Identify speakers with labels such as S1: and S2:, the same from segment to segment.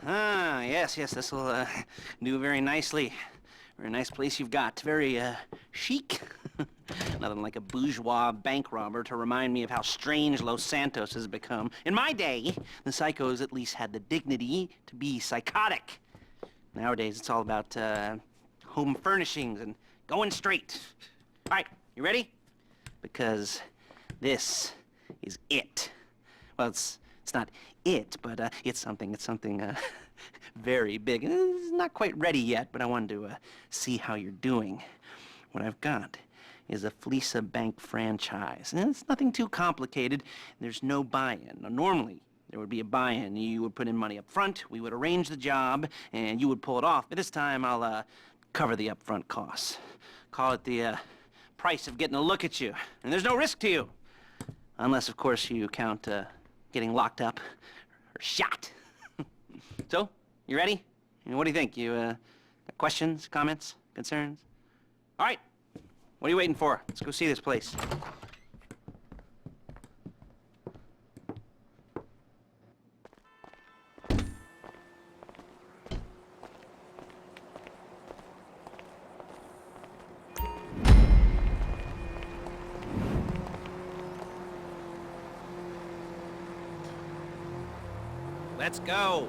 S1: Ah, yes, this will do very nicely. Very nice place you've got. Very chic. Nothing like a bourgeois bank robber to remind me of how strange Los Santos has become. In my day, the psychos at least had the dignity to be psychotic. Nowadays, it's all about home furnishings and going straight. All right, you ready? Because this is it. Well, it's not it, but it's something very big. It's not quite ready yet, but I wanted to see how you're doing. What I've got is a Fleesa Bank franchise. And it's nothing too complicated. There's no buy-in. Now, normally, there would be a buy-in. You would put in money up front, we would arrange the job, and you would pull it off. But this time, I'll cover the upfront costs. Call it the price of getting a look at you. And there's no risk to you. Unless, of course, you count getting locked up or shot. So, you ready? What do you think? You got questions, comments, concerns? All right. What are you waiting for? Let's go see this place. Let's go.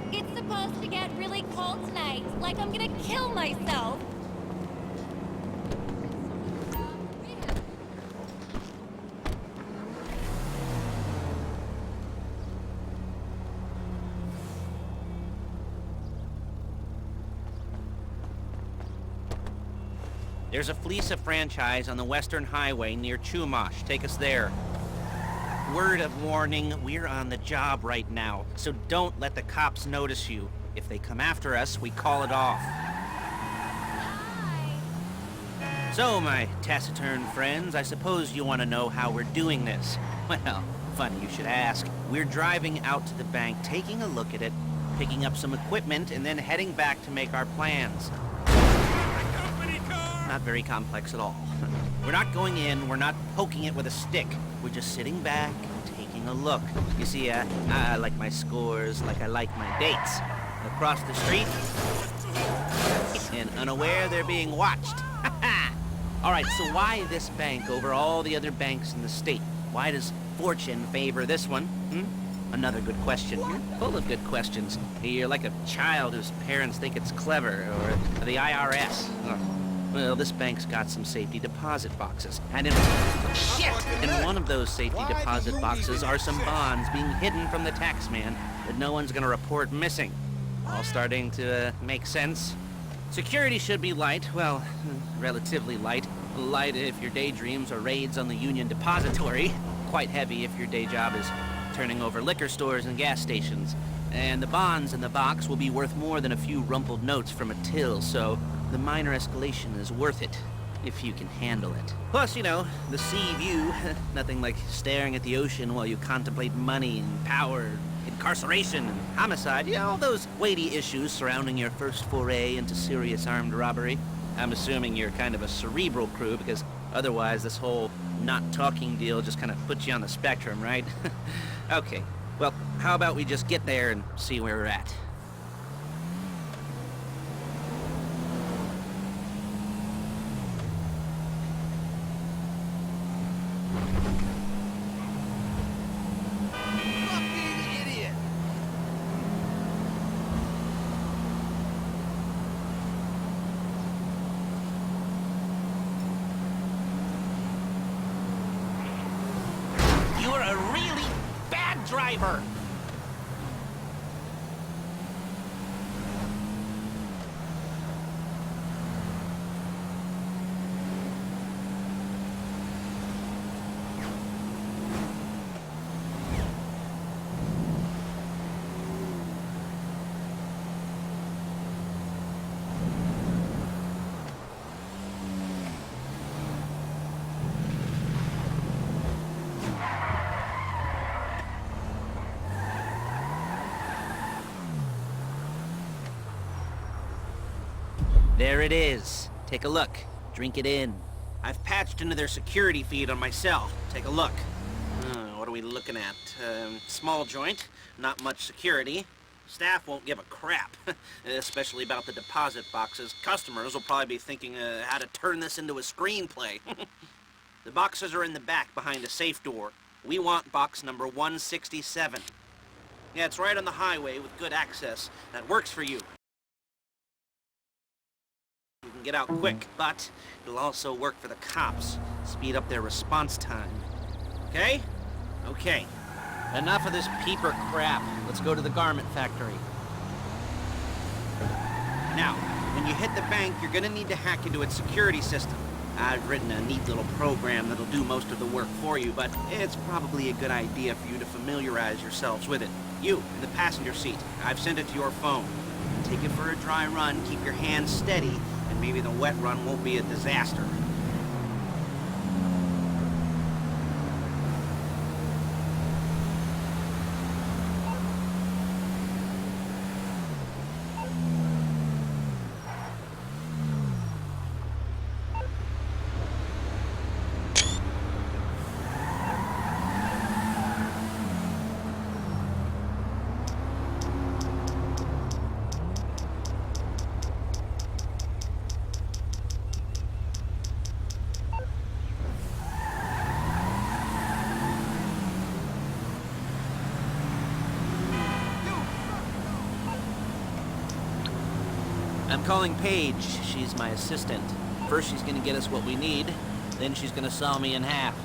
S2: It's supposed to get really cold tonight, like I'm gonna kill myself.
S1: There's a Fleesa franchise on the Western Highway near Chumash. Take us there. Word of warning, we're on the job right now, so don't let the cops notice you. If they come after us, we call it off.
S2: Hi.
S1: So, my taciturn friends, I suppose you want to know how we're doing this. Well, funny you should ask. We're driving out to the bank, taking a look at it, picking up some equipment, and then heading back to make our plans. Not very complex at all. We're not going in, we're not poking it with a stick. We're just sitting back and taking a look. You see, I like my scores like I like my dates. Across the street, and unaware they're being watched. All right, so why this bank over all the other banks in the state? Why does fortune favor this one? Another good question. You're full of good questions. You're like a child whose parents think it's clever, or the IRS. Well, this bank's got some safety deposit boxes. And in one of those safety deposit boxes are some bonds being hidden from the tax man that no one's gonna report missing. All starting to make sense. Security should be light, well, relatively light. Light if your daydreams are raids on the Union Depository. Quite heavy if your day job is turning over liquor stores and gas stations. And the bonds in the box will be worth more than a few rumpled notes from a till, so the minor escalation is worth it, if you can handle it. Plus, you know, the sea view, nothing like staring at the ocean while you contemplate money and power, incarceration and homicide, all those weighty issues surrounding your first foray into serious armed robbery. I'm assuming you're kind of a cerebral crew, because otherwise this whole not talking deal just kind of puts you on the spectrum, right? Okay, well, how about we just get there and see where we're at? You're a really bad driver! There it is. Take a look. Drink it in. I've patched into their security feed on my cell. Take a look. What are we looking at? Small joint, not much security. Staff won't give a crap, especially about the deposit boxes. Customers will probably be thinking how to turn this into a screenplay. The boxes are in the back behind a safe door. We want box number 167. Yeah, it's right on the highway with good access. That works for you. You can get out quick, but it'll also work for the cops. Speed up their response time. Okay? Okay. Enough of this peeper crap. Let's go to the garment factory. Now, when you hit the bank, you're gonna need to hack into its security system. I've written a neat little program that'll do most of the work for you, but it's probably a good idea for you to familiarize yourselves with it. You, in the passenger seat, I've sent it to your phone. Take it for a dry run, keep your hands steady, and maybe the wet run won't be a disaster. I'm calling Paige. She's my assistant. First she's gonna get us what we need, then she's gonna saw me in half.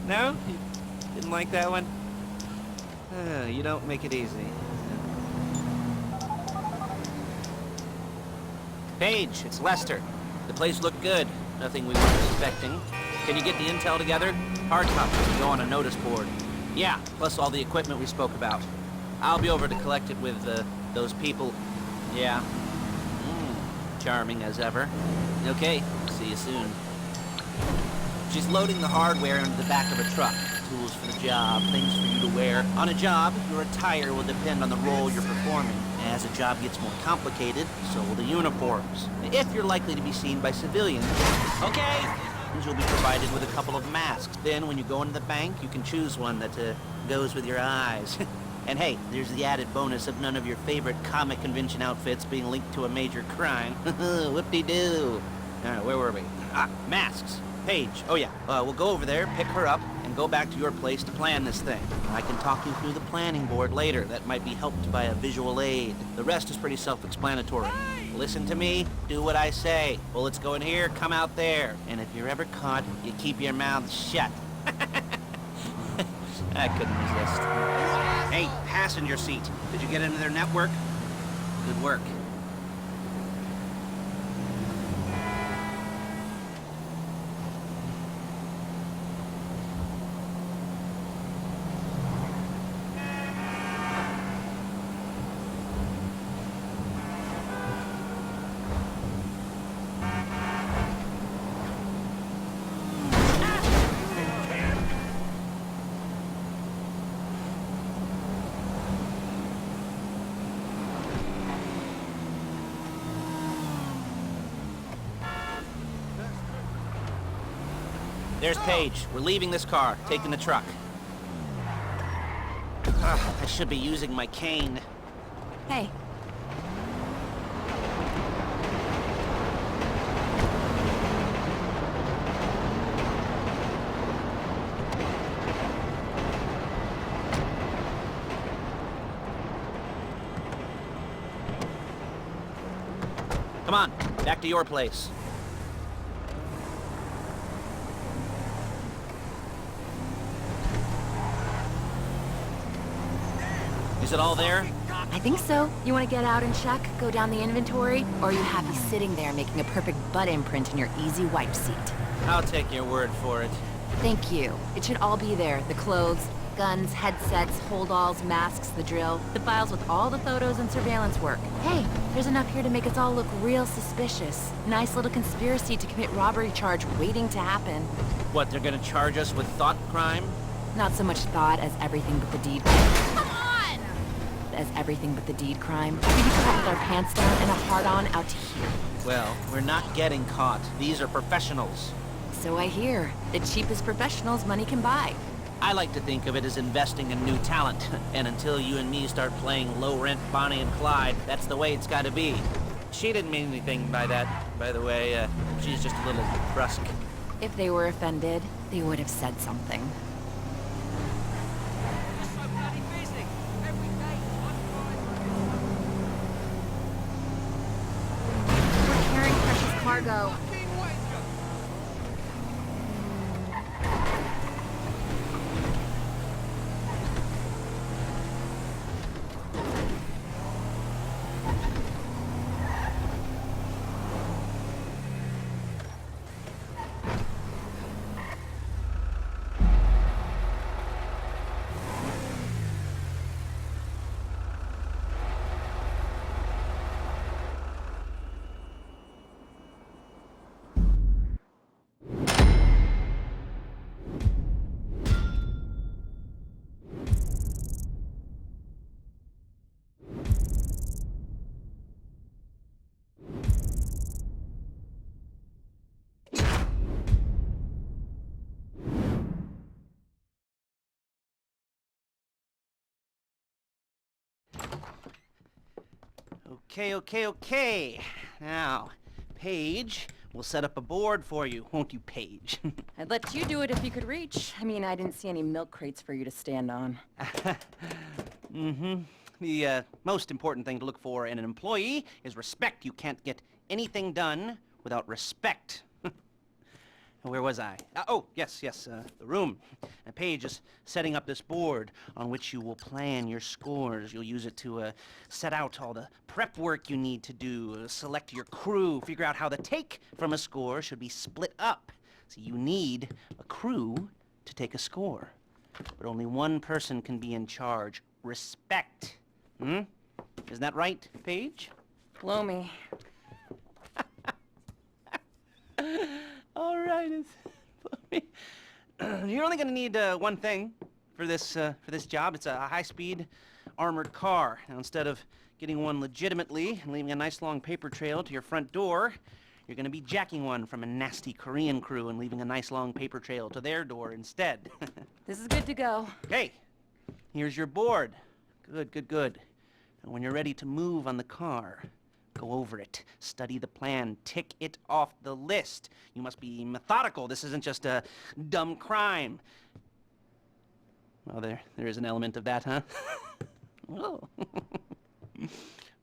S1: No? You didn't like that one? You don't make it easy. Paige, it's Lester. The place looked good. Nothing we weren't expecting. Can you get the intel together? Hard copies to go on a notice board. Yeah, plus all the equipment we spoke about. I'll be over to collect it with, those people. Yeah. Charming as ever. Okay, see you soon. She's loading the hardware into the back of a truck. Tools for the job, things for you to wear. On a job, your attire will depend on the role you're performing. As the job gets more complicated, so will the uniforms. If you're likely to be seen by civilians, okay, you'll be provided with a couple of masks. Then when you go into the bank, you can choose one that goes with your eyes. And hey, there's the added bonus of none of your favorite comic convention outfits being linked to a major crime. Whoop-de-doo. Alright, where were we? Masks. Paige. Oh yeah, we'll go over there, pick her up, and go back to your place to plan this thing. I can talk you through the planning board later. That might be helped by a visual aid. The rest is pretty self-explanatory. Listen to me, do what I say. Bullets go in here, come out there. And if you're ever caught, you keep your mouth shut. I couldn't resist. Hey, passenger seat. Did you get into their network? Good work. There's Paige. We're leaving this car, taking the truck. I should be using my cane.
S2: Hey.
S1: Come on, back to your place. Is it all there?
S2: I think so. You want to get out and check, go down the inventory, or are you happy sitting there making a perfect butt imprint in your easy wipe seat?
S1: I'll take your word for it.
S2: Thank you. It should all be there. The clothes, guns, headsets, holdalls, masks, the drill, the files with all the photos and surveillance work. Hey, there's enough here to make us all look real suspicious. Nice little conspiracy to commit robbery charge waiting to happen.
S1: What, they're gonna charge us with thought crime?
S2: Not so much thought as everything but the deed. Come on! as everything but the deed crime, we'd be caught with our pants down and a hard-on out to here.
S1: Well, we're not getting caught. These are professionals.
S2: So I hear. The cheapest professionals money can buy.
S1: I like to think of it as investing in new talent. And until you and me start playing low-rent Bonnie and Clyde, that's the way it's gotta be. She didn't mean anything by that, by the way. She's just a little brusque.
S2: If they were offended, they would have said something. We're carrying precious cargo.
S1: Okay. Now, Paige, we'll set up a board for you, won't you, Paige?
S2: I'd let you do it if you could reach. I mean, I didn't see any milk crates for you to stand on.
S1: The most important thing to look for in an employee is respect. You can't get anything done without respect. Where was I? Yes, the room. And Paige is setting up this board on which you will plan your scores. You'll use it to set out all the prep work you need to do, select your crew, figure out how the take from a score should be split up. So you need a crew to take a score. But only one person can be in charge. Respect. Isn't that right, Paige?
S2: Blow me.
S1: All right, you're only gonna need one thing for this job. It's a high-speed armored car. Now, instead of getting one legitimately and leaving a nice long paper trail to your front door, you're gonna be jacking one from a nasty Korean crew and leaving a nice long paper trail to their door instead.
S2: This is good to go.
S1: Okay, here's your board. Good. And when you're ready to move on the car, go over it, study the plan, tick it off the list. You must be methodical. This isn't just a dumb crime. Well, there is an element of that, huh? Oh.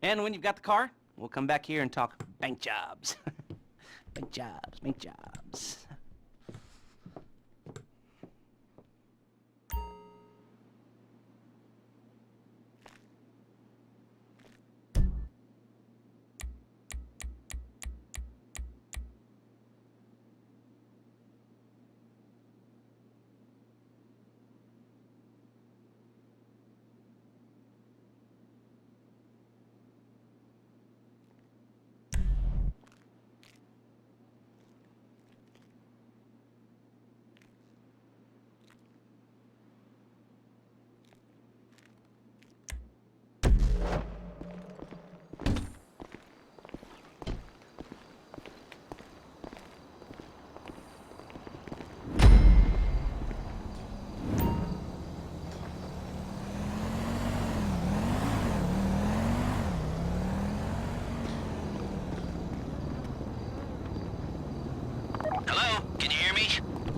S1: And when you've got the car, we'll come back here and talk bank jobs. Bank jobs.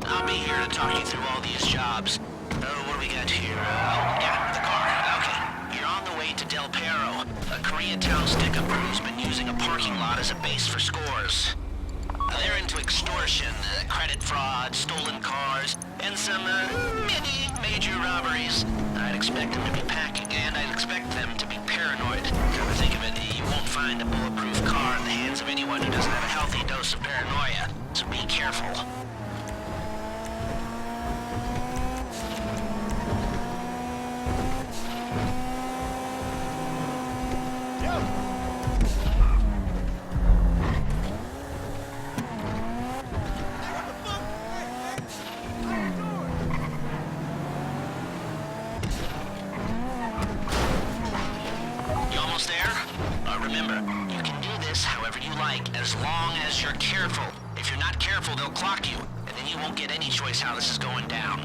S3: I'll be here to talk you through all these jobs. What do we got here? The car. Okay. You're on the way to Del Perro, a Koreatown stick-up crew's been using a parking lot as a base for scores. They're into extortion, credit fraud, stolen cars, and some, many major robberies. I'd expect them to be packing, and I'd expect them to be paranoid. Come to think of it, you won't find a bulletproof car in the hands of anyone who doesn't have a healthy dose of paranoia, so be careful. as long as you're careful. If you're not careful, they'll clock you, and then you won't get any choice how this is going down.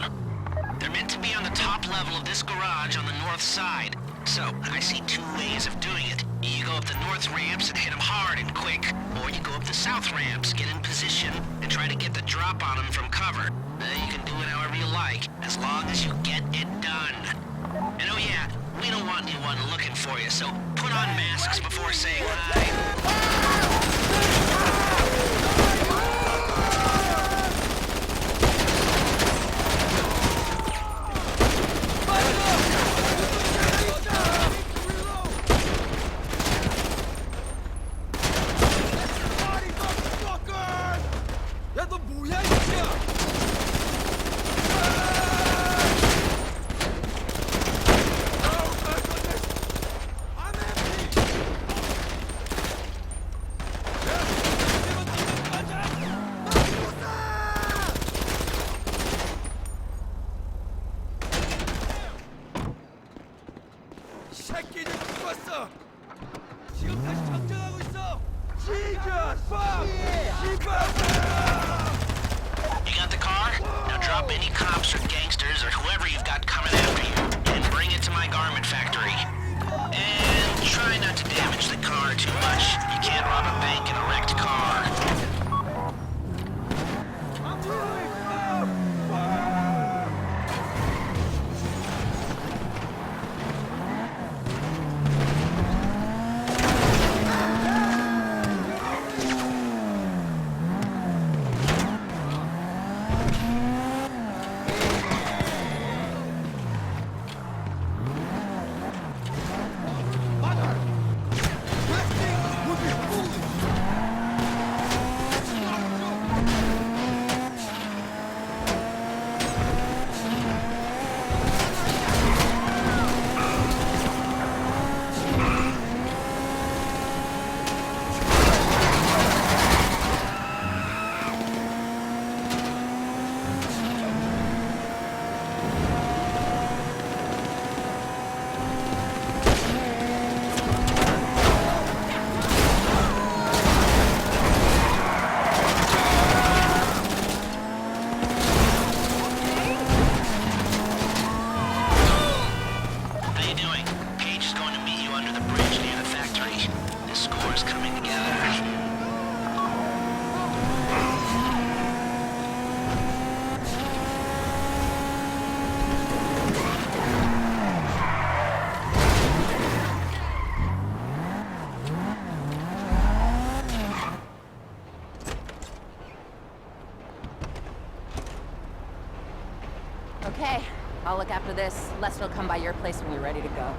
S3: They're meant to be on the top level of this garage on the north side. So, I see two ways of doing it. You go up the north ramps and hit them hard and quick, or you go up the south ramps, get in position, and try to get the drop on them from cover. You can do it however you like, as long as you get it done. And oh yeah, we don't want anyone looking for you, so put on masks before saying hi.
S4: 야, 너 뭐야, 이 새끼야! 새끼들 죽었어! 지금 다시 작전하고 있어! Jesus fuck!
S3: You got the car? Now drop any cops or gangsters or whoever you've got coming after you, and bring it to my garment factory. And try not to damage the car too much. You can't rob a bank in a wrecked car.
S2: Okay, I'll look after this. Lester will come by your place when you're ready to go.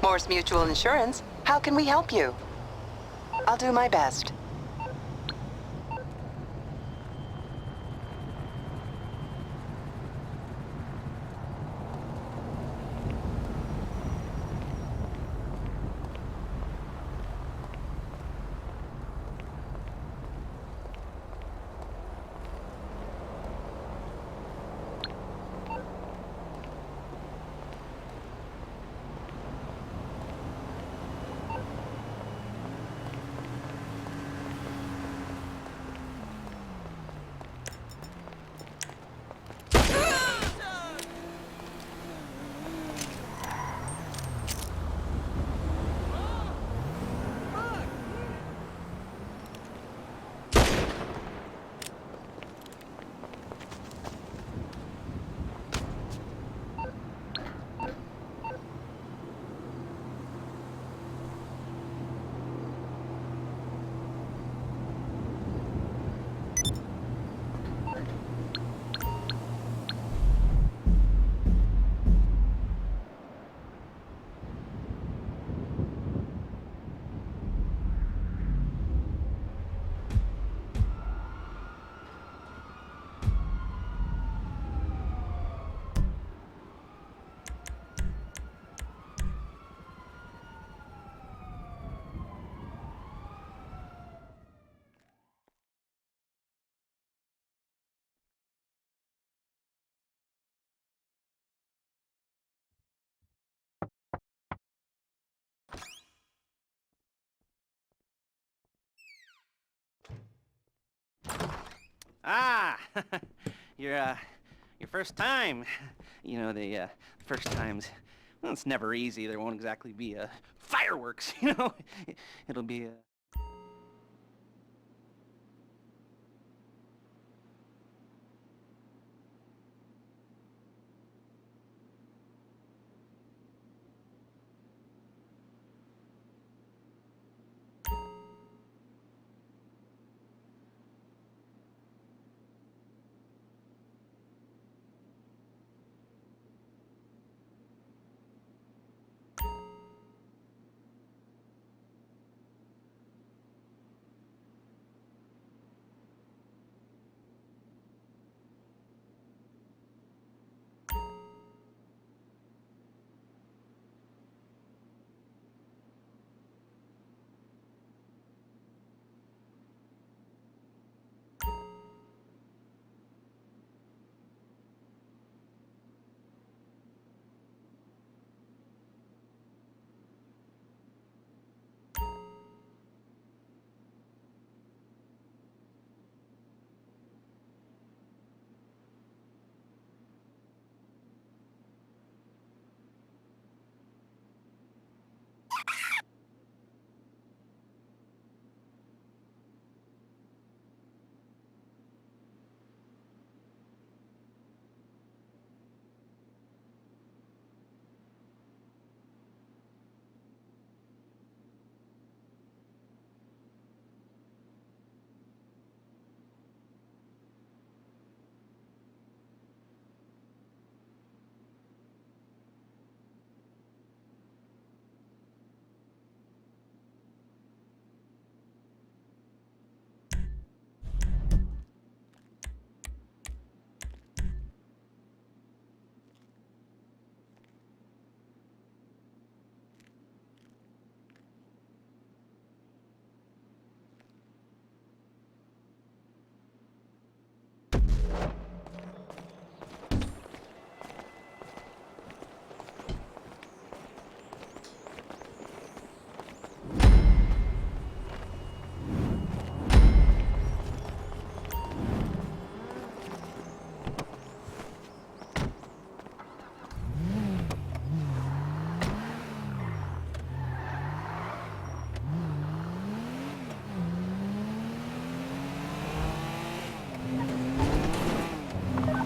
S5: Morse Mutual Insurance. How can we help you? I'll do my best.
S1: Ah, your first time. You know, the first times, well, it's never easy. There won't exactly be fireworks, you know? It'll be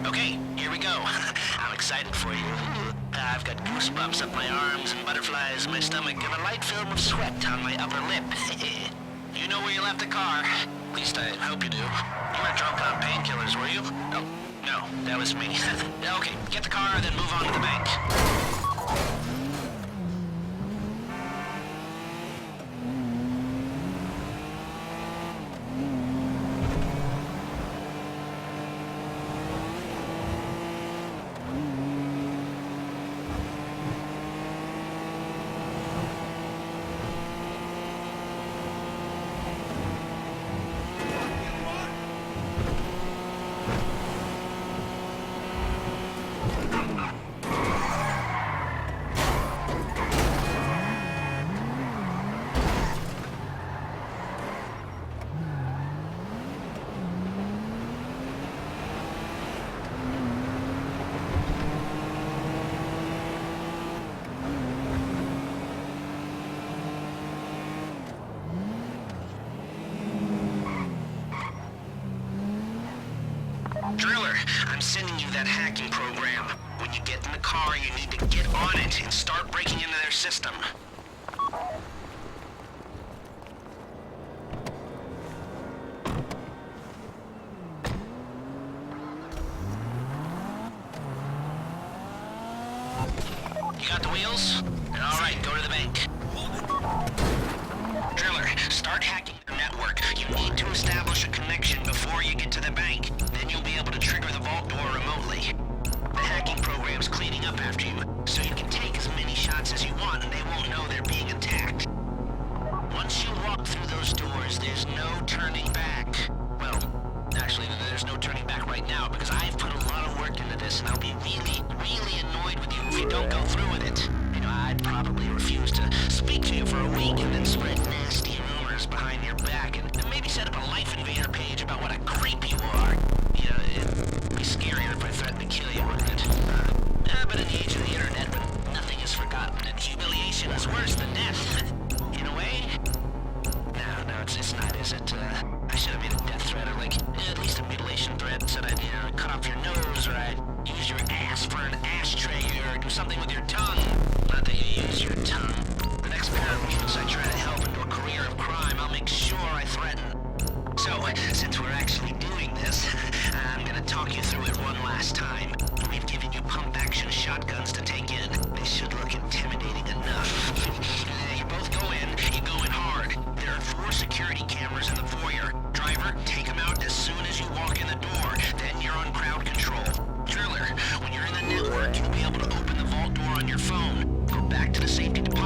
S3: Okay, here we go. I'm excited for you. I've got goosebumps up my arms and butterflies in my stomach and a light film of sweat on my upper lip. You know where you left the car. At least I hope you do. You weren't drunk on painkillers, were you? Oh, no, that was me. Okay, get the car, then move on to the bank. Driller, I'm sending you that hacking program. When you get in the car, you need to get on it and start breaking into their system. You got the wheels? All right, go to the bank. Driller, start hacking their network. You need to establish a connection before you get to the bank. Then you'll be able to trigger the vault door remotely. The hacking program's cleaning up after you, so you can take as many shots as you want and they won't know they're being attacked. Once you walk through those doors, there's no turning back. Well, actually, there's no turning back right now because I've put a lot of work into this and I'll be really, really annoyed with you if you don't go through with it. You know, I'd probably refuse to speak to you for a week and then spread nasty rumors behind your back and maybe set up a Life Invader page about what a creep you are.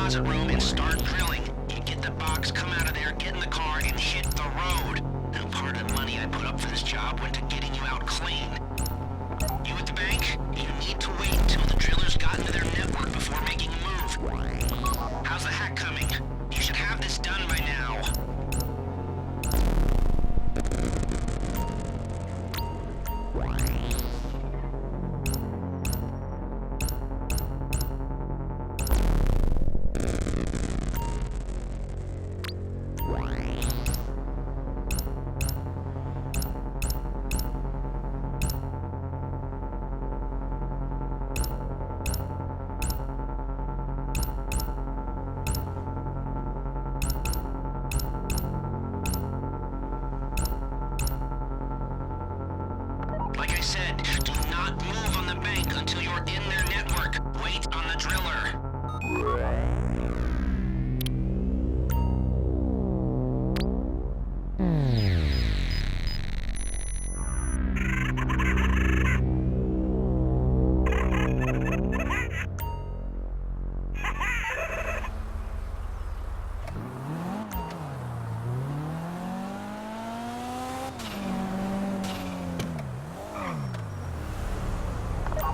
S3: deposit room and start drilling. You get the box, come out of there, get in the car, and hit the road. Now, part of the money I put up for this job went to getting you out clean. You at the bank? You need to wait until the drillers got into their network before making a move. How's the hack coming? You should have this done by now. Like I said, do not move on the bank until you're in their network. Wait on the driller.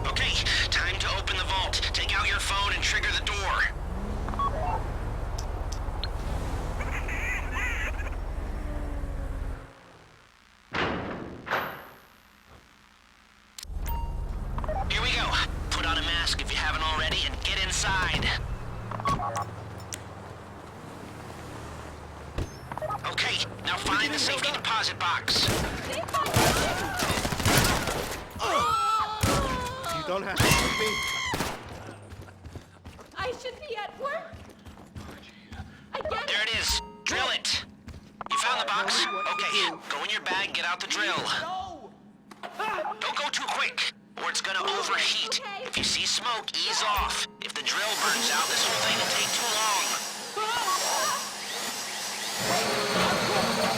S3: Okay, time to open the vault. Take out your phone and trigger the door. Here we go. Put on a mask if you haven't already and get inside. Okay, now find the safety deposit box.
S1: You don't have to shoot me.
S2: I should be at work. I get
S3: There it is. Drill it. You found the box? Okay, go in your bag and get out the drill.
S4: No!
S3: Don't go too quick, or it's gonna overheat.
S2: Okay.
S3: If you see smoke, ease off. If the drill burns out, this whole thing will take too long.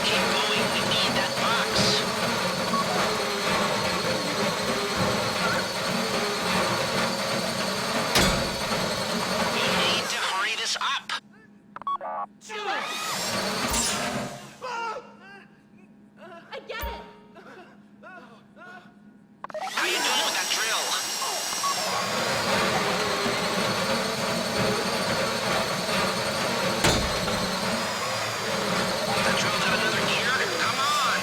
S3: Keep going, we need that box. We need to hurry this up.
S2: I get it.
S3: How you doing with that drill? That drill got another gear? Come on!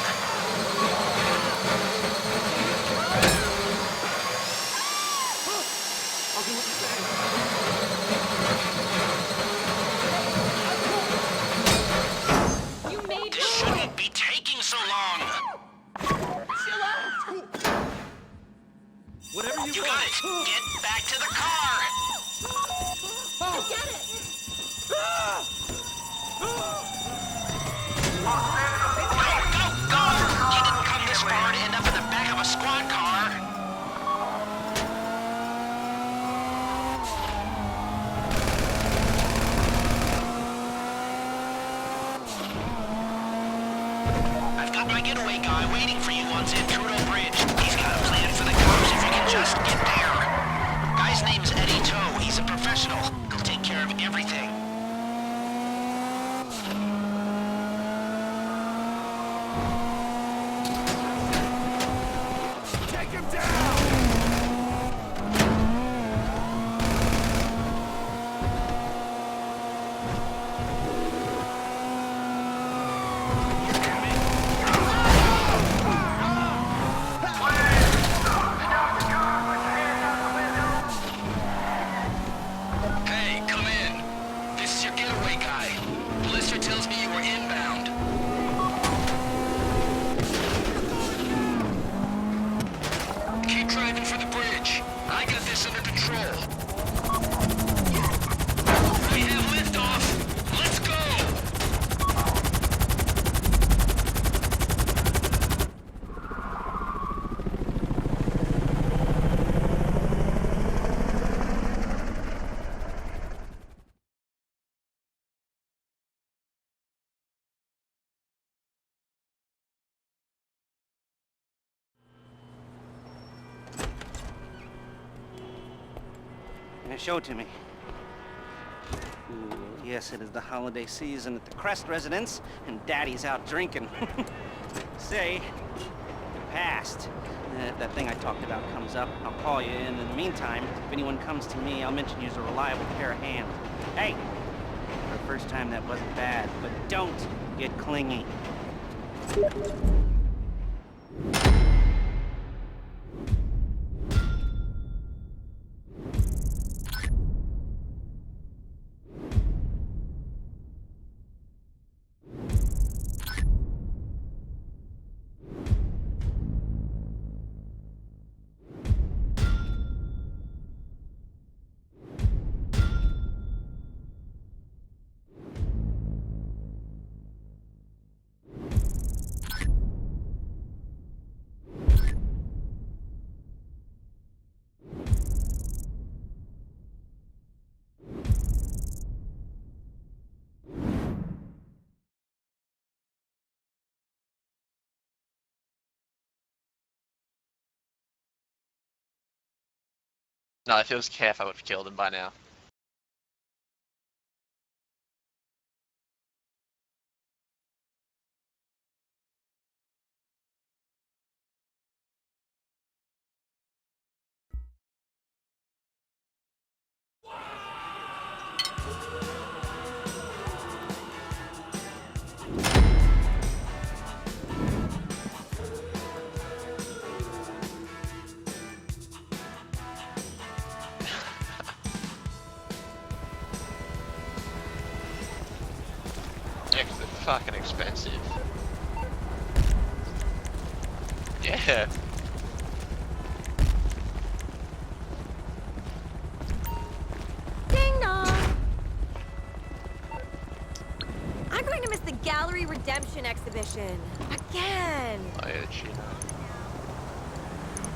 S4: I'll do what you say.
S2: You made
S3: This shouldn't be taking so long.
S2: chill out.
S4: Whatever you
S3: You
S4: want.
S3: got it. Get back to the car.
S2: I get it.
S3: Go, go, go! You didn't come this far to end up in the back of a squad car. I've got my getaway guy waiting for you on Zancudo Bridge. He's got a plan for the cops if you can just get there. Guy's name's E10. He's a professional. He'll take care of everything.
S4: Take him down!
S3: Hey, come in. This is your getaway guy. Blister tells me you were inbound. Keep driving for the bridge. I got this under control. We have liftoff. Let's go!
S1: Now show it to me. Ooh, yes, it is the holiday season at the Crest residence, and Daddy's out drinking. Say, past. If that thing I talked about comes up, I'll call you, and in the meantime, if anyone comes to me, I'll mention you as a reliable pair of hands. Hey, for the first time that wasn't bad, but don't get clingy.
S5: No, if it was Kev, I would have killed him by now. Yeah, 'cause they're fucking expensive. Yeah.
S6: Ding dong! I'm going to miss the Gallery Redemption exhibition. Again!
S5: Oh yeah, Chino.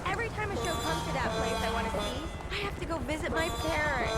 S6: Every time a show comes to that place I want to see, I have to go visit my parents.